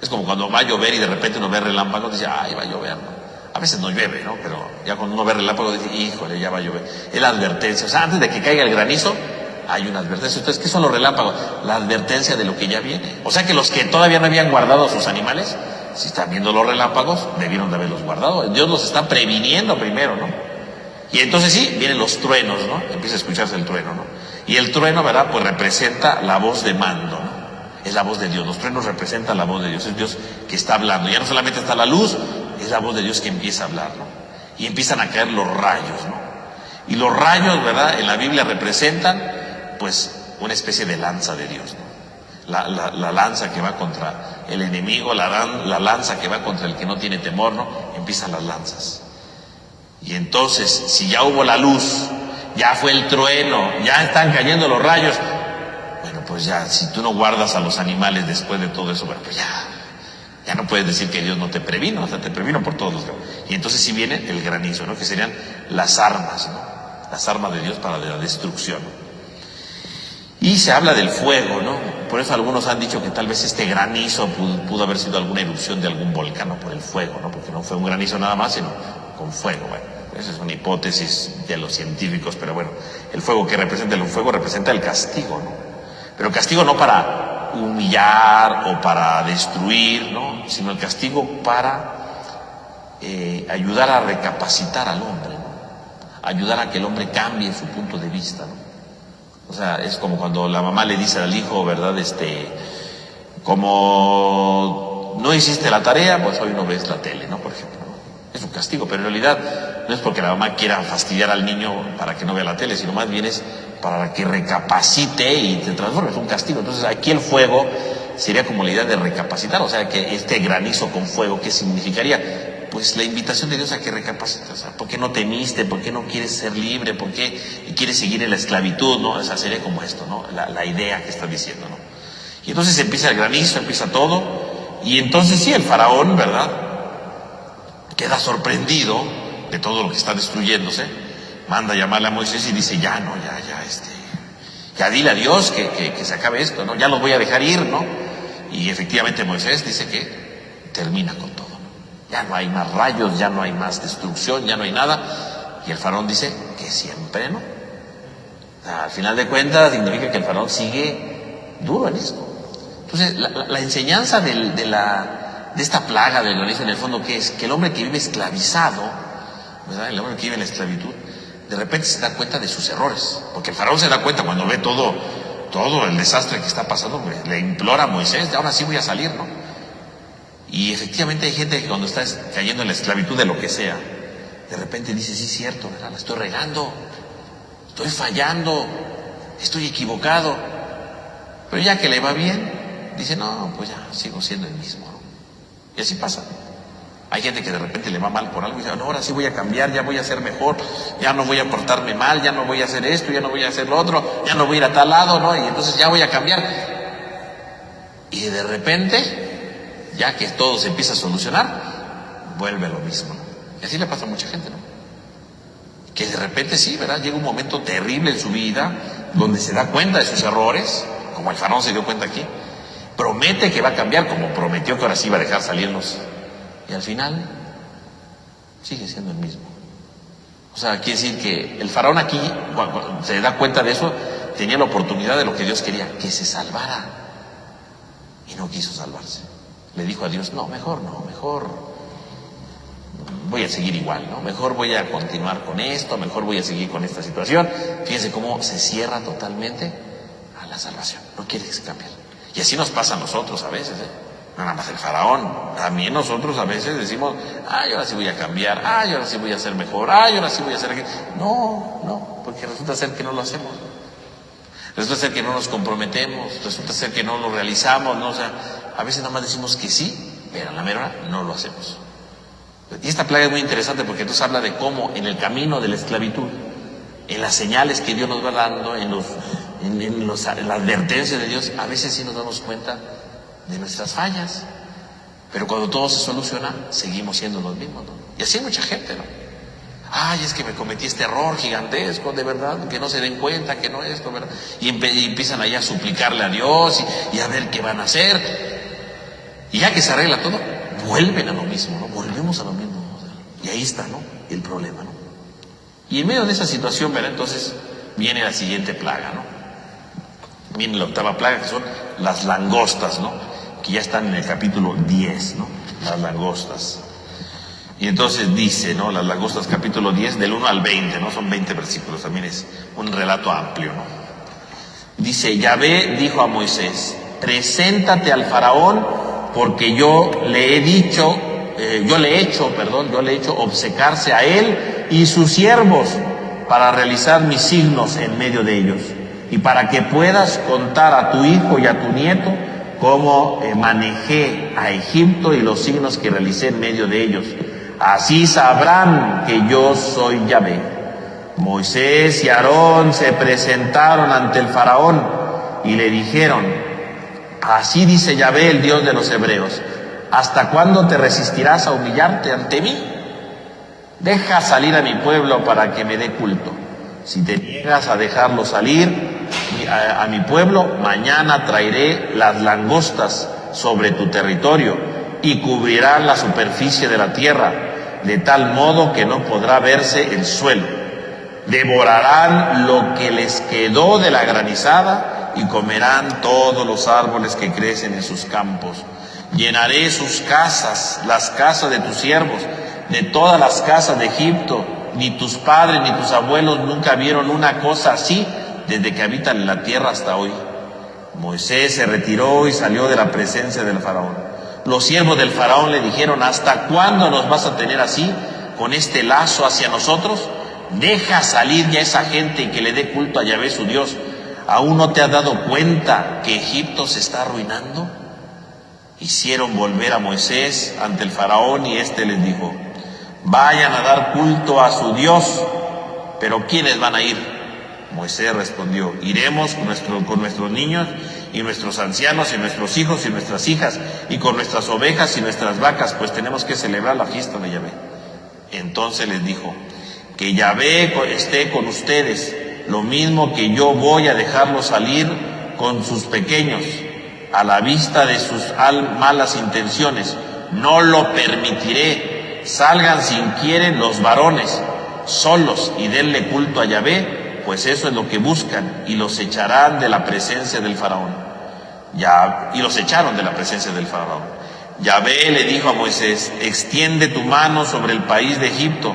Es como cuando va a llover y de repente uno ve relámpagos, dice, ay, va a llover, ¿no? A veces no llueve, ¿no? Pero ya cuando uno ve relámpagos dice, híjole, ya va a llover. Es la advertencia. O sea, antes de que caiga el granizo, hay una advertencia. Entonces, ¿qué son los relámpagos? La advertencia de lo que ya viene. O sea que los que todavía no habían guardado a sus animales, si están viendo los relámpagos, debieron de haberlos guardado. Dios los está previniendo primero, ¿no? Y entonces sí, vienen los truenos, ¿no? Empieza a escucharse el trueno, ¿no? Y el trueno, ¿verdad?, pues representa la voz de mando, ¿no? Es la voz de Dios. Los truenos representan la voz de Dios. Es Dios que está hablando. Ya no solamente está la luz, es la voz de Dios que empieza a hablar, ¿no? Y empiezan a caer los rayos, ¿no? Y los rayos, ¿verdad?, en la Biblia representan, pues, una especie de lanza de Dios, ¿no? La lanza que va contra el enemigo, la lanza que va contra el que no tiene temor, ¿no? Empiezan las lanzas. Y entonces, si ya hubo la luz, ya fue el trueno, ya están cayendo los rayos, bueno, pues ya, si tú no guardas a los animales después de todo eso, bueno, pues ya no puedes decir que Dios no te previno, o sea, te previno por todos los lados. Y entonces sí viene el granizo, ¿no? Que serían las armas, ¿no? Las armas de Dios para la destrucción, ¿no? Y se habla del fuego, ¿no? Por eso algunos han dicho que tal vez este granizo pudo haber sido alguna erupción de algún volcán, ¿no? Por el fuego, ¿no? Porque no fue un granizo nada más, sino con fuego. Bueno, esa es una hipótesis de los científicos, pero bueno, el fuego representa el castigo, ¿no? Pero el castigo no para humillar o para destruir, ¿no? Sino el castigo para ayudar a recapacitar al hombre, ¿no? Ayudar a que el hombre cambie su punto de vista, ¿no? O sea, es como cuando la mamá le dice al hijo, ¿verdad? Como no hiciste la tarea, pues hoy no ves la tele, ¿no? Por ejemplo, ¿no? Es un castigo, pero en realidad no es porque la mamá quiera fastidiar al niño para que no vea la tele, sino más bien es para que recapacite y te transforme. Es un castigo. Entonces aquí el fuego sería como la idea de recapacitar, o sea, que este granizo con fuego, ¿qué significaría? Pues la invitación de Dios a que recapacites. O sea, ¿por qué no temiste? ¿Por qué no quieres ser libre? ¿Por qué quieres seguir en la esclavitud? ¿No? O sea, sería como esto, ¿no? La idea que está diciendo, ¿no? Y entonces empieza el granizo, empieza todo, y entonces sí, el faraón, ¿verdad?, queda sorprendido de todo lo que está destruyéndose, manda a llamarle a Moisés y dice, ya ya dile a Dios que se acabe esto, ¿no? Ya los voy a dejar ir, ¿no? Y efectivamente Moisés dice que termina con todo, ¿no? Ya no hay más rayos, ya no hay más destrucción, ya no hay nada, y el faraón dice que siempre, ¿no? O sea, al final de cuentas significa que el faraón sigue duro en esto. Entonces, la enseñanza de esta plaga del granizo, en el fondo, ¿qué es? Que el hombre que vive esclavizado, ¿verdad? El hombre que vive en la esclavitud, de repente se da cuenta de sus errores. Porque el faraón se da cuenta cuando ve todo el desastre que está pasando, pues, le implora a Moisés, ahora sí voy a salir, ¿no? Y efectivamente hay gente que cuando está cayendo en la esclavitud de lo que sea, de repente dice, sí, es cierto, ¿verdad? La estoy regando, estoy fallando, estoy equivocado. Pero ya que le va bien, dice, no, pues ya, sigo siendo el mismo, ¿no? Y así pasa. Hay gente que de repente le va mal por algo y dice, no, ahora sí voy a cambiar, ya voy a ser mejor, ya no voy a portarme mal, ya no voy a hacer esto, ya no voy a hacer lo otro, ya no voy a ir a tal lado, ¿no? Y entonces ya voy a cambiar. Y de repente, ya que todo se empieza a solucionar, vuelve lo mismo, ¿no? Y así le pasa a mucha gente, ¿no? Que de repente sí, ¿verdad? Llega un momento terrible en su vida donde se da cuenta de sus errores, como el faraón se dio cuenta aquí, promete que va a cambiar, como prometió que ahora sí iba a dejar salirlos, y al final sigue siendo el mismo. O sea, quiere decir que el faraón aquí, cuando se da cuenta de eso, tenía la oportunidad de lo que Dios quería, que se salvara, y no quiso salvarse. Le dijo a Dios, no, mejor voy a seguir igual, ¿no? Mejor voy a continuar con esto, mejor voy a seguir con esta situación. Fíjense cómo se cierra totalmente a la salvación, no quiere que se cambie. Y así nos pasa a nosotros a veces, ¿eh? No nada más el faraón, también nosotros a veces decimos, ay, ahora sí voy a cambiar, ay, ahora sí voy a ser mejor, ay, ahora sí voy a hacer aquello. No, porque resulta ser que no lo hacemos. Resulta ser que no nos comprometemos, resulta ser que no lo realizamos, ¿no? O sea, a veces nada más decimos que sí, pero a la mera hora no lo hacemos. Y esta plaga es muy interesante porque entonces habla de cómo en el camino de la esclavitud, en las señales que Dios nos va dando, en la advertencia de Dios, a veces sí nos damos cuenta de nuestras fallas, pero cuando todo se soluciona, seguimos siendo los mismos, ¿no? Y así hay mucha gente, ¿no? Ay, es que me cometí este error gigantesco, de verdad, que no se den cuenta, que no esto, ¿verdad? Y empiezan ahí a suplicarle a Dios y a ver qué van a hacer. Y ya que se arregla todo, vuelven a lo mismo, ¿no? Volvemos a lo mismo, ¿no? Y ahí está, ¿no? El problema, ¿no? Y en medio de esa situación, ¿verdad? Entonces viene la siguiente plaga, ¿no? Viene la octava plaga, que son las langostas, ¿no? Que ya están en el capítulo 10, ¿no? Las langostas. Y entonces dice, ¿no? Las langostas, capítulo 10, del 1 al 20, ¿no? Son 20 versículos, también es un relato amplio, ¿no? Dice, Yahvé dijo a Moisés, preséntate al faraón, porque yo le he hecho obcecarse a él y sus siervos para realizar mis signos en medio de ellos, y para que puedas contar a tu hijo y a tu nieto cómo manejé a Egipto y los signos que realicé en medio de ellos. Así sabrán que yo soy Yahvé. Moisés y Aarón se presentaron ante el faraón y le dijeron, así dice Yahvé, el Dios de los hebreos, ¿hasta cuándo te resistirás a humillarte ante mí? Deja salir a mi pueblo para que me dé culto. Si te niegas a dejarlo salir a mi pueblo, mañana traeré las langostas sobre tu territorio y cubrirán la superficie de la tierra, de tal modo que no podrá verse el suelo. Devorarán lo que les quedó de la granizada y comerán todos los árboles que crecen en sus campos. Llenaré sus casas, las casas de tus siervos, de todas las casas de Egipto. Ni tus padres ni tus abuelos nunca vieron una cosa así, desde que habitan en la tierra hasta hoy. Moisés se retiró y salió de la presencia del faraón. Los siervos del faraón le dijeron: ¿hasta cuándo nos vas a tener así, con este lazo hacia nosotros? Deja salir ya esa gente y que le dé culto a Yahvé su Dios. ¿Aún no te has dado cuenta que Egipto se está arruinando? Hicieron volver a Moisés ante el faraón y éste les dijo: vayan a dar culto a su Dios. ¿Pero quiénes van a ir? Moisés respondió: iremos con nuestros niños y nuestros ancianos y nuestros hijos y nuestras hijas, y con nuestras ovejas y nuestras vacas, pues tenemos que celebrar la fiesta de Yahvé. Entonces les dijo: que Yahvé esté con ustedes, lo mismo que yo voy a dejarlos salir con sus pequeños, a la vista de sus malas intenciones. No lo permitiré. Salgan si quieren los varones solos y denle culto a Yahvé, pues eso es lo que buscan, y los echarán de la presencia del faraón. Y los echaron de la presencia del faraón. Yahvé le dijo a Moisés: extiende tu mano sobre el país de Egipto,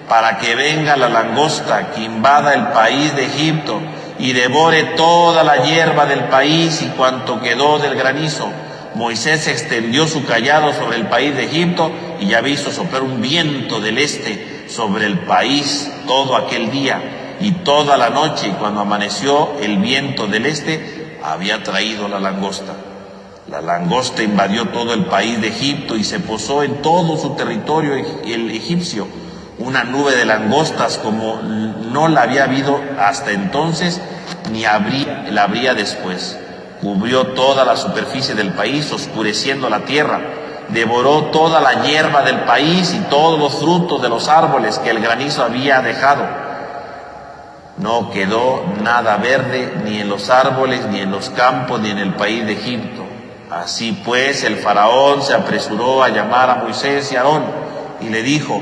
para que venga la langosta que invada el país de Egipto y devore toda la hierba del país y cuanto quedó del granizo. Moisés extendió su cayado sobre el país de Egipto, y Yahvé hizo soplar un viento del este sobre el país todo aquel día y toda la noche, y cuando amaneció, el viento del este había traído la langosta. La langosta invadió todo el país de Egipto y se posó en todo su territorio el egipcio. Una nube de langostas como no la había habido hasta entonces, ni la habría después. Cubrió toda la superficie del país, oscureciendo la tierra. Devoró toda la hierba del país y todos los frutos de los árboles que el granizo había dejado. No quedó nada verde, ni en los árboles, ni en los campos, ni en el país de Egipto. Así pues, el faraón se apresuró a llamar a Moisés y a Aarón, y le dijo: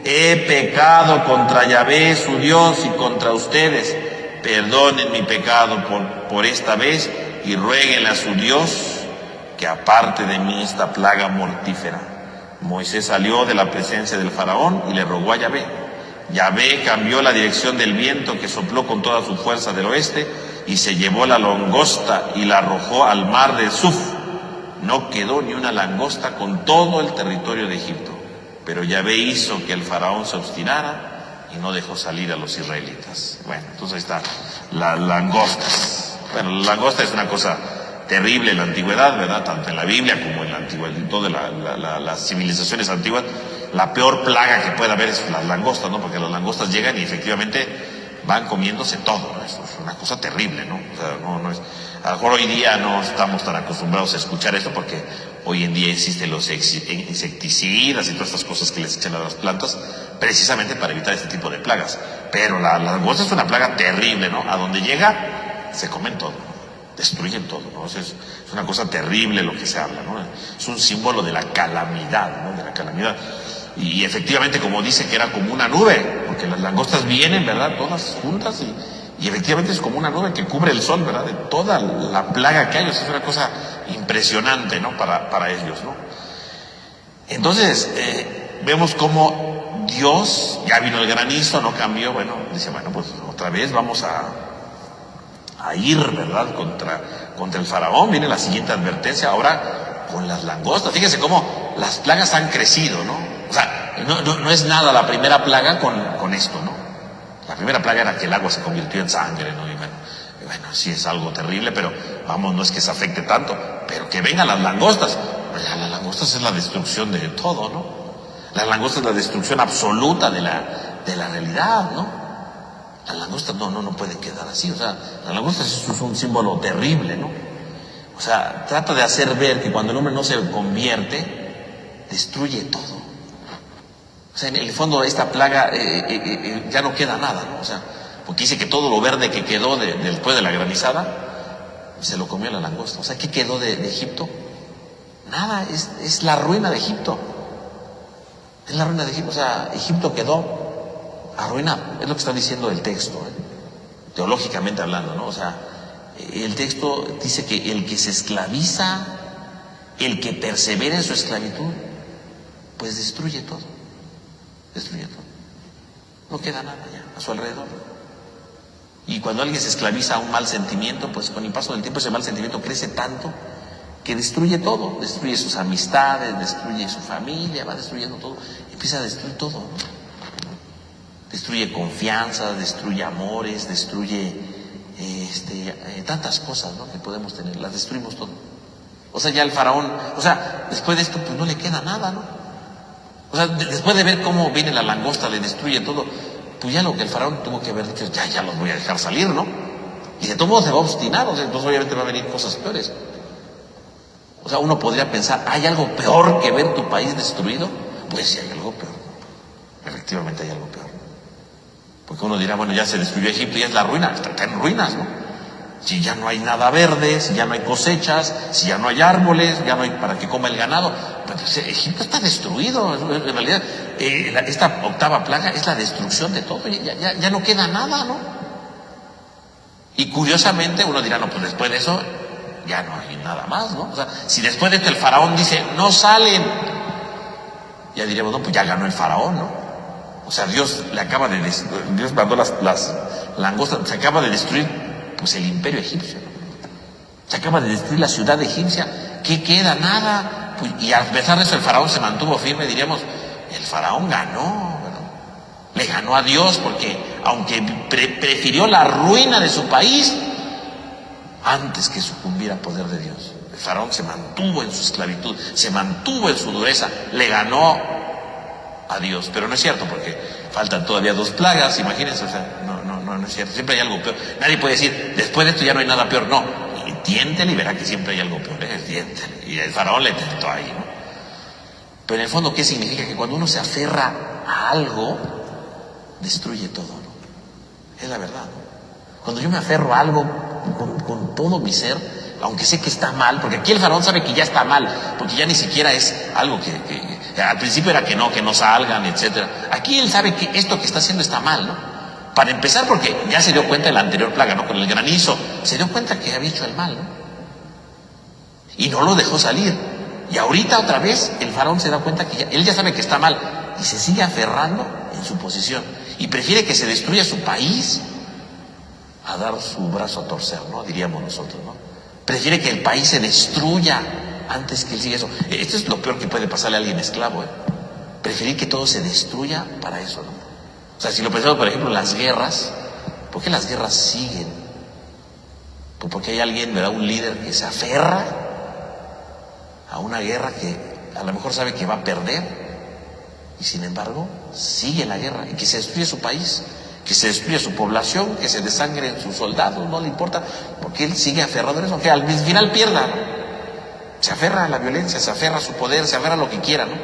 he pecado contra Yahvé su Dios y contra ustedes. Perdonen mi pecado por esta vez, y ruéguenle a su Dios que aparte de mí esta plaga mortífera. Moisés salió de la presencia del faraón y le rogó a Yahvé. Yahvé cambió la dirección del viento, que sopló con toda su fuerza del oeste, y se llevó la langosta y la arrojó al mar de Suf. No quedó ni una langosta con todo el territorio de Egipto. Pero Yahvé hizo que el faraón se obstinara y no dejó salir a los israelitas. Bueno, entonces ahí está, las langostas. Bueno, la langosta es una cosa terrible en la antigüedad, ¿verdad? Tanto en la Biblia como en la antigüedad, en todas las civilizaciones antiguas. La peor plaga que puede haber es las langostas, ¿no? Porque las langostas llegan y efectivamente van comiéndose todo, ¿no? Eso es una cosa terrible, ¿no? O sea, no es... A lo mejor hoy día no estamos tan acostumbrados a escuchar esto, porque hoy en día existen los insecticidas y todas estas cosas que les echan a las plantas, precisamente para evitar este tipo de plagas. Pero la langosta es una plaga terrible, ¿no? A donde llega, se comen todo, destruyen todo, ¿no? O sea, es una cosa terrible lo que se habla, ¿no? Es un símbolo de la calamidad, ¿no? De la calamidad. Y efectivamente, como dice, que era como una nube, porque las langostas vienen, ¿verdad? Todas juntas y efectivamente es como una nube que cubre el sol, ¿verdad? De toda la plaga que hay. O sea, es una cosa impresionante, ¿no? Para ellos, ¿no? Entonces, vemos cómo Dios, ya vino el granizo, no cambió, bueno, dice, bueno, pues otra vez vamos a ir, ¿verdad? Contra el faraón. Viene la siguiente advertencia, ahora con las langostas. Fíjense cómo las plagas han crecido, ¿no? O sea, no es nada la primera plaga con esto, ¿no? La primera plaga era que el agua se convirtió en sangre, ¿no? Y bueno, sí es algo terrible, pero vamos, no es que se afecte tanto. Pero que vengan las langostas. Las langostas es la destrucción de todo, ¿no? Las langostas es la destrucción absoluta de la realidad, ¿no? Las langostas no pueden quedar así. O sea, las langostas es un símbolo terrible, ¿no? O sea, trata de hacer ver que cuando el hombre no se convierte, destruye todo. O sea, en el fondo esta plaga ya no queda nada, ¿no? O sea, porque dice que todo lo verde que quedó después de la granizada, se lo comió la langosta. O sea, ¿qué quedó de Egipto? Nada, es la ruina de Egipto. Es la ruina de Egipto. O sea, Egipto quedó arruinado. Es lo que está diciendo el texto, teológicamente hablando, ¿no? O sea, el texto dice que el que se esclaviza, el que persevera en su esclavitud, pues destruye todo. No queda nada ya a su alrededor. Y cuando alguien se esclaviza a un mal sentimiento, pues con el paso del tiempo ese mal sentimiento crece tanto que destruye todo, destruye sus amistades, destruye su familia, va destruyendo todo, empieza a destruir todo, ¿no? Destruye confianza, destruye amores, destruye tantas cosas, ¿no?, que podemos tener, las destruimos todo. O sea, ya el faraón, o sea, después de esto pues no le queda nada, ¿no? O sea, después de ver cómo viene la langosta, le destruye todo, pues ya lo que el faraón tuvo que haber dicho, ya los voy a dejar salir, ¿no? Y de todo modo se va a obstinar, o sea, entonces obviamente va a venir cosas peores. O sea, uno podría pensar, ¿hay algo peor que ver tu país destruido? Pues sí, hay algo peor. Efectivamente hay algo peor. Porque uno dirá, bueno, ya se destruyó Egipto, ya es la ruina, está en ruinas, ¿no? Si ya no hay nada verde, si ya no hay cosechas, si ya no hay árboles, ya no hay para que coma el ganado. Pues Egipto está destruido. En realidad, esta octava plaga es la destrucción de todo. Ya no queda nada, ¿no? Y curiosamente uno dirá, no, pues después de eso ya no hay nada más, ¿no? O sea, si después de esto el faraón dice, no salen, ya diremos, no, pues ya ganó el faraón, ¿no? O sea, Dios mandó las langostas, se acaba de destruir pues el imperio egipcio, ¿no? Se acaba de destruir la ciudad egipcia. ¿Qué queda? Nada. Pues, y a pesar de eso el faraón se mantuvo firme, diríamos, el faraón ganó, ¿no? Le ganó a Dios porque aunque prefirió la ruina de su país antes que sucumbir al poder de Dios. El faraón se mantuvo en su esclavitud, se mantuvo en su dureza, le ganó a Dios. Pero no es cierto, porque faltan todavía 2 plagas, imagínense, o sea, no es cierto, siempre hay algo peor. Nadie puede decir, después de esto ya no hay nada peor, no, tiéntele y verá que siempre hay algo peor, tiéntele. Y el faraón le tentó ahí, ¿no? Pero en el fondo, ¿qué significa? Que cuando uno se aferra a algo, destruye todo, ¿no? Es la verdad, ¿no? Cuando yo me aferro a algo con todo mi ser, aunque sé que está mal, porque aquí el faraón sabe que ya está mal, porque ya ni siquiera es algo que al principio era que no salgan, etcétera. Aquí él sabe que esto que está haciendo está mal, ¿no? Para empezar, porque ya se dio cuenta de la anterior plaga, ¿no? Con el granizo, se dio cuenta que había hecho el mal, ¿no? Y no lo dejó salir. Y ahorita otra vez el faraón se da cuenta que él ya sabe que está mal y se sigue aferrando en su posición y prefiere que se destruya su país a dar su brazo a torcer, ¿no? Diríamos nosotros, ¿no? Prefiere que el país se destruya antes que él siga eso. Esto es lo peor que puede pasarle a alguien esclavo, ¿eh? Preferir que todo se destruya para eso, ¿no? O sea, si lo pensamos, por ejemplo, en las guerras, ¿por qué las guerras siguen? Pues porque hay alguien, ¿verdad? Un líder que se aferra a una guerra que a lo mejor sabe que va a perder y sin embargo sigue la guerra y que se destruye su país, que se destruya su población, que se desangren sus soldados, no le importa, porque él sigue aferrado en eso, aunque al final pierda, ¿no? Se aferra a la violencia, se aferra a su poder, se aferra a lo que quiera, ¿no?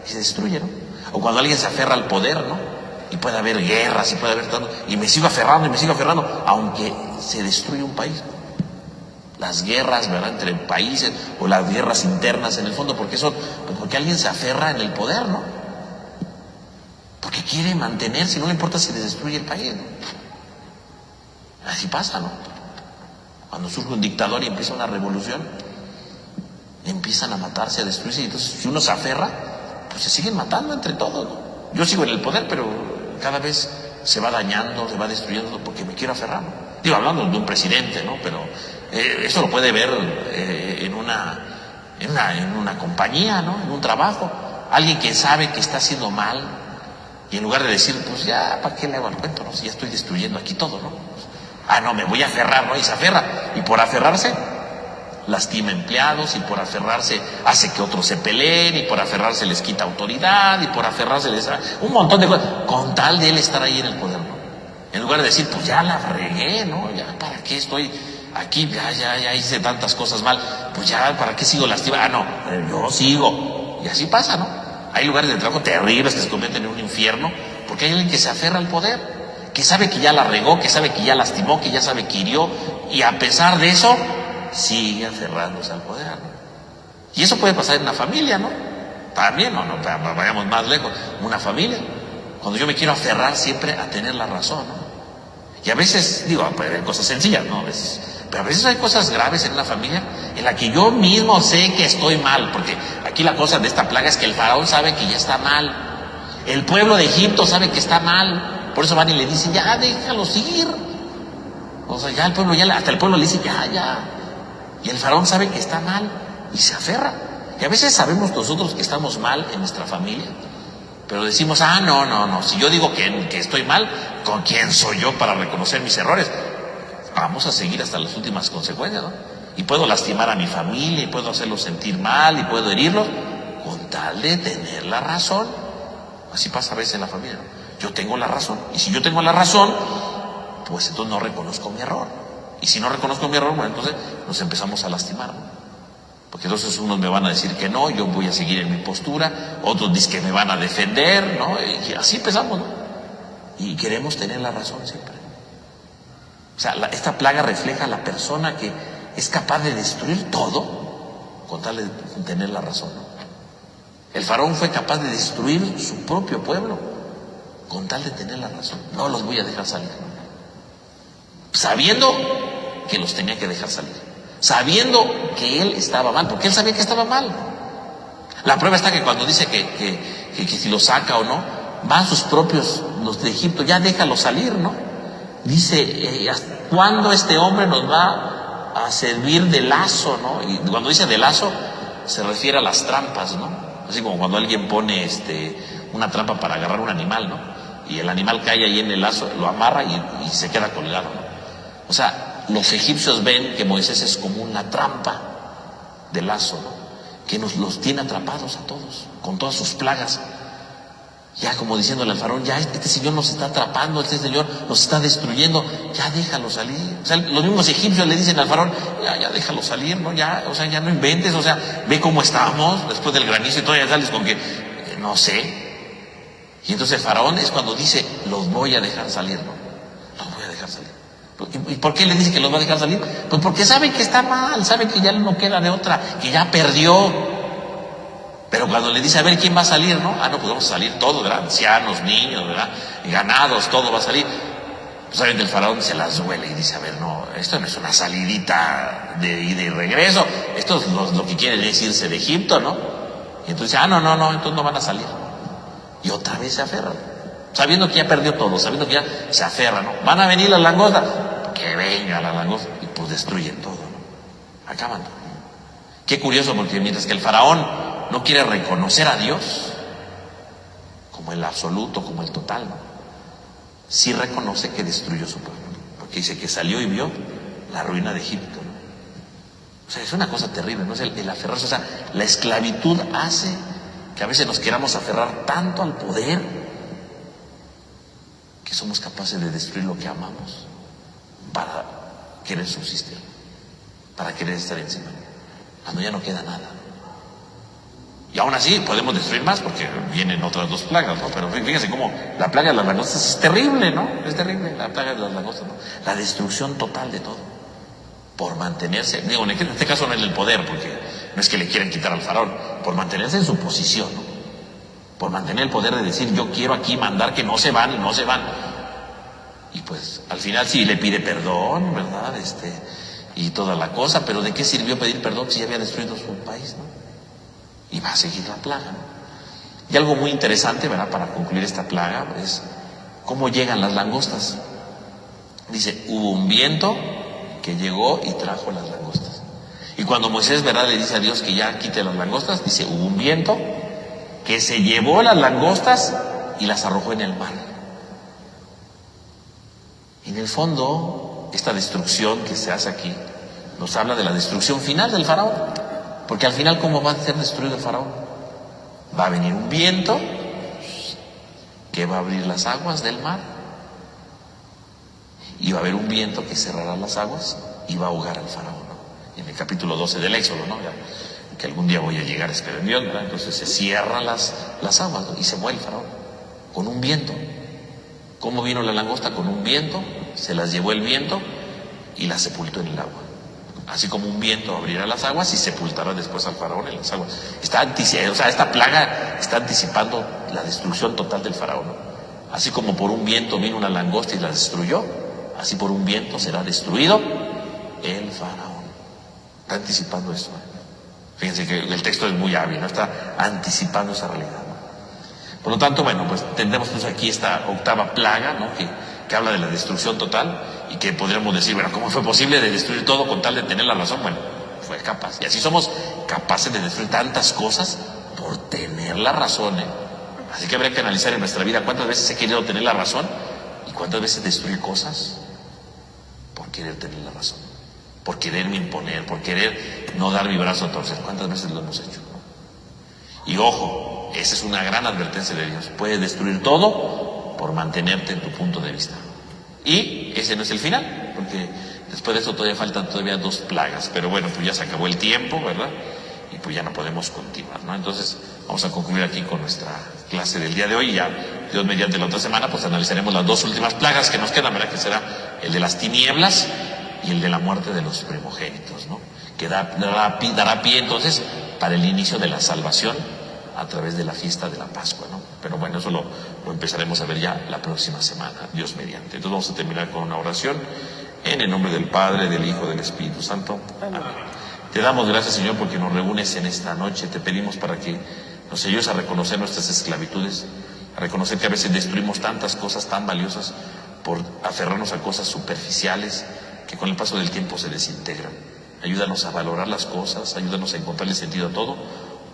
Y se destruye, ¿no? O cuando alguien se aferra al poder, ¿no? Y puede haber guerras, y puede haber tanto, y me sigo aferrando, aunque se destruye un país, ¿no? Las guerras, ¿verdad?, entre países, o las guerras internas en el fondo, porque alguien se aferra en el poder, ¿no? Porque quiere mantenerse, no le importa si les destruye el país, ¿no? Así pasa, ¿no? Cuando surge un dictador y empieza una revolución, empiezan a matarse, a destruirse, y entonces si uno se aferra, pues se siguen matando entre todos, ¿no? Yo sigo en el poder, pero cada vez se va dañando, se va destruyendo porque me quiero aferrar, ¿no? Digo, hablando de un presidente, ¿no? Pero eso lo puede ver en una compañía, ¿no? En un trabajo. Alguien que sabe que está haciendo mal y en lugar de decir, pues ya, ¿para qué le hago el cuento, no? Si ya estoy destruyendo aquí todo, ¿no? Ah, no, me voy a aferrar, ¿no? Y se aferra. Y por aferrarse, lastima empleados, y por aferrarse hace que otros se peleen, y por aferrarse les quita autoridad, y por aferrarse les da un montón de cosas, con tal de él estar ahí en el poder, ¿no? En lugar de decir, pues ya la regué, ¿no? Ya, ¿para qué estoy aquí? Ya hice tantas cosas mal, pues ya, ¿para qué sigo lastimado? Ah, no, yo sigo. Y así pasa, ¿no? Hay lugares de trabajo terribles que se convierten en un infierno, porque hay alguien que se aferra al poder, que sabe que ya la regó, que sabe que ya lastimó, que ya sabe que hirió, y a pesar de eso, sigue aferrándose al poder, ¿no? Y eso puede pasar en una familia, ¿no? También, no vayamos más lejos. Una familia, cuando yo me quiero aferrar siempre a tener la razón, ¿no? Y a veces, digo, puede haber cosas sencillas, ¿no? Pero a veces hay cosas graves en una familia en la que yo mismo sé que estoy mal, porque aquí la cosa de esta plaga es que el faraón sabe que ya está mal, el pueblo de Egipto sabe que está mal, por eso van y le dicen, ya déjalos ir, O sea, ya el pueblo, hasta el pueblo le dice, ya. Y el faraón sabe que está mal y se aferra. Y a veces sabemos nosotros que estamos mal en nuestra familia, pero decimos, no, si yo digo que estoy mal, ¿con quién soy yo para reconocer mis errores? Vamos a seguir hasta las últimas consecuencias, ¿no? Y puedo lastimar a mi familia, y puedo hacerlos sentir mal, y puedo herirlos, con tal de tener la razón. Así pasa a veces en la familia, ¿no? Yo tengo la razón, y si yo tengo la razón, pues entonces no reconozco mi error. Y si no reconozco mi error, bueno, entonces nos empezamos a lastimar, ¿no? Porque entonces unos me van a decir que no, yo voy a seguir en mi postura, otros dicen que me van a defender, ¿no? Y así empezamos, ¿no? Y queremos tener la razón siempre. O sea, esta plaga refleja a la persona que es capaz de destruir todo con tal de tener la razón, ¿no? El faraón fue capaz de destruir su propio pueblo con tal de tener la razón. No los voy a dejar salir, ¿no? Sabiendo que los tenía que dejar salir, sabiendo que él estaba mal, porque él sabía que estaba mal. La prueba está que cuando dice que si lo saca o no, van sus propios, los de Egipto, ya déjalo salir, ¿no? Dice, ¿cuándo este hombre nos va a servir de lazo, ¿no? Y cuando dice de lazo, se refiere a las trampas, ¿no? Así como cuando alguien pone una trampa para agarrar un animal, ¿no? Y el animal cae ahí en el lazo, lo amarra y se queda colgado, ¿no? O sea, los egipcios ven que Moisés es como una trampa de lazo, ¿no? Que los tiene atrapados a todos, con todas sus plagas. Ya como diciéndole al faraón, ya este señor nos está atrapando, este señor nos está destruyendo, ya déjalo salir. O sea, los mismos egipcios le dicen al faraón, ya déjalo salir, ¿no? Ya, o sea, ya no inventes, o sea, ve cómo estamos después del granizo y todavía sales con que, no sé. Y entonces el faraón es cuando dice, los voy a dejar salir, ¿no? Los voy a dejar salir. ¿Y por qué le dice que los va a dejar salir? Pues porque sabe que está mal, sabe que ya no queda de otra, que ya perdió. Pero cuando le dice, a ver, ¿quién va a salir, no? No, pues vamos a salir todos, ¿verdad? Ancianos, niños, ¿verdad? Ganados, todo va a salir. Pues saben que el faraón se las duele y dice, a ver, no, esto no es una salidita de ida y regreso, esto es lo que quiere es irse de Egipto, ¿no? Y entonces, no, entonces no van a salir. Y otra vez se aferran, sabiendo que ya perdió todo, sabiendo que ya se aferran, ¿no? Van a venir las langostas, que venga la langosta, y pues destruyen todo, ¿no? Acaban todo. Qué curioso, porque mientras que el faraón no quiere reconocer a Dios como el absoluto, como el total, ¿no? Sí reconoce que destruyó su pueblo, porque dice que salió y vio la ruina de Egipto, ¿no? O sea, es una cosa terrible, ¿no? Es el aferrarse. O sea, la esclavitud hace que a veces nos queramos aferrar tanto al poder que somos capaces de destruir lo que amamos para querer subsistir, para querer estar encima, cuando ya no queda nada. Y aún así podemos destruir más porque vienen otras dos plagas, ¿no? Pero fíjense cómo la plaga de las langostas es terrible, ¿no? Es terrible la plaga de las langostas, ¿no? La destrucción total de todo. Por mantenerse, digo, en este caso no es el poder, porque no es que le quieran quitar al faraón, por mantenerse en su posición, ¿no? Por mantener el poder de decir, yo quiero aquí mandar que no se van y no se van. Y pues al final sí le pide perdón, ¿verdad? Y toda la cosa, pero ¿de qué sirvió pedir perdón si ya había destruido su país, ¿no? Y va a seguir la plaga, ¿no? Y algo muy interesante, ¿verdad? Para concluir esta plaga es cómo llegan las langostas. Dice, hubo un viento que llegó y trajo las langostas. Y cuando Moisés, ¿verdad?, le dice a Dios que ya quite las langostas, dice, hubo un viento que se llevó las langostas y las arrojó en el mar. En el fondo, esta destrucción que se hace aquí nos habla de la destrucción final del faraón. Porque al final, ¿cómo va a ser destruido el faraón? Va a venir un viento que va a abrir las aguas del mar, y va a haber un viento que cerrará las aguas y va a ahogar al faraón, ¿no? En el capítulo 12 del Éxodo, ¿no? Ya, que algún día voy a llegar, espero en Dios, ¿verdad? Entonces se cierran las aguas, ¿no? Y se muere el faraón con un viento. ¿Cómo vino la langosta? Con un viento, se las llevó el viento y las sepultó en el agua. Así como un viento abrirá las aguas y sepultará después al faraón en las aguas. Esta plaga está anticipando la destrucción total del faraón, ¿no? Así como por un viento vino una langosta y la destruyó, así por un viento será destruido el faraón. Está anticipando eso, ¿no? Fíjense que el texto es muy hábil, ¿no? Está anticipando esa realidad, ¿no? Por lo tanto, bueno, pues tendremos pues aquí esta octava plaga, ¿no? Que habla de la destrucción total. Y que podríamos decir, bueno, ¿cómo fue posible de destruir todo con tal de tener la razón? Bueno, fue capaz. Y así somos capaces de destruir tantas cosas por tener la razón, ¿eh? Así que habría que analizar en nuestra vida cuántas veces he querido tener la razón y cuántas veces destruir cosas por querer tener la razón, por quererme imponer, por querer no dar mi brazo a torcer. ¿Cuántas veces lo hemos hecho, no? Y ojo, esa es una gran advertencia de Dios. Puedes destruir todo por mantenerte en tu punto de vista. Y ese no es el final, porque después de eso faltan todavía 2 plagas. Pero bueno, pues ya se acabó el tiempo, ¿verdad? Y pues ya no podemos continuar, ¿no? Entonces vamos a concluir aquí con nuestra clase del día de hoy. Ya, Dios mediante, la otra semana pues analizaremos las 2 últimas plagas que nos quedan, ¿verdad? Que será el de las tinieblas y el de la muerte de los primogénitos, ¿no? Que dará pie entonces para el inicio de la salvación a través de la fiesta de la Pascua, ¿no? Pero bueno, eso lo empezaremos a ver ya la próxima semana, Dios mediante. Entonces vamos a terminar con una oración en el nombre del Padre, del Hijo, del Espíritu Santo. Amén. Te damos gracias, Señor, porque nos reúnes en esta noche. Te pedimos para que nos ayudes a reconocer nuestras esclavitudes, a reconocer que a veces destruimos tantas cosas tan valiosas por aferrarnos a cosas superficiales que con el paso del tiempo se desintegran. Ayúdanos a valorar las cosas, ayúdanos a encontrarle sentido a todo,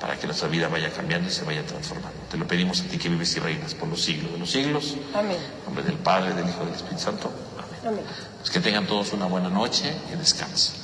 para que nuestra vida vaya cambiando y se vaya transformando. Te lo pedimos a ti que vives y reinas por los siglos de los siglos. Amén. En nombre del Padre, del Hijo y del Espíritu Santo. Amén. Amén. Pues que tengan todos una buena noche y descansen.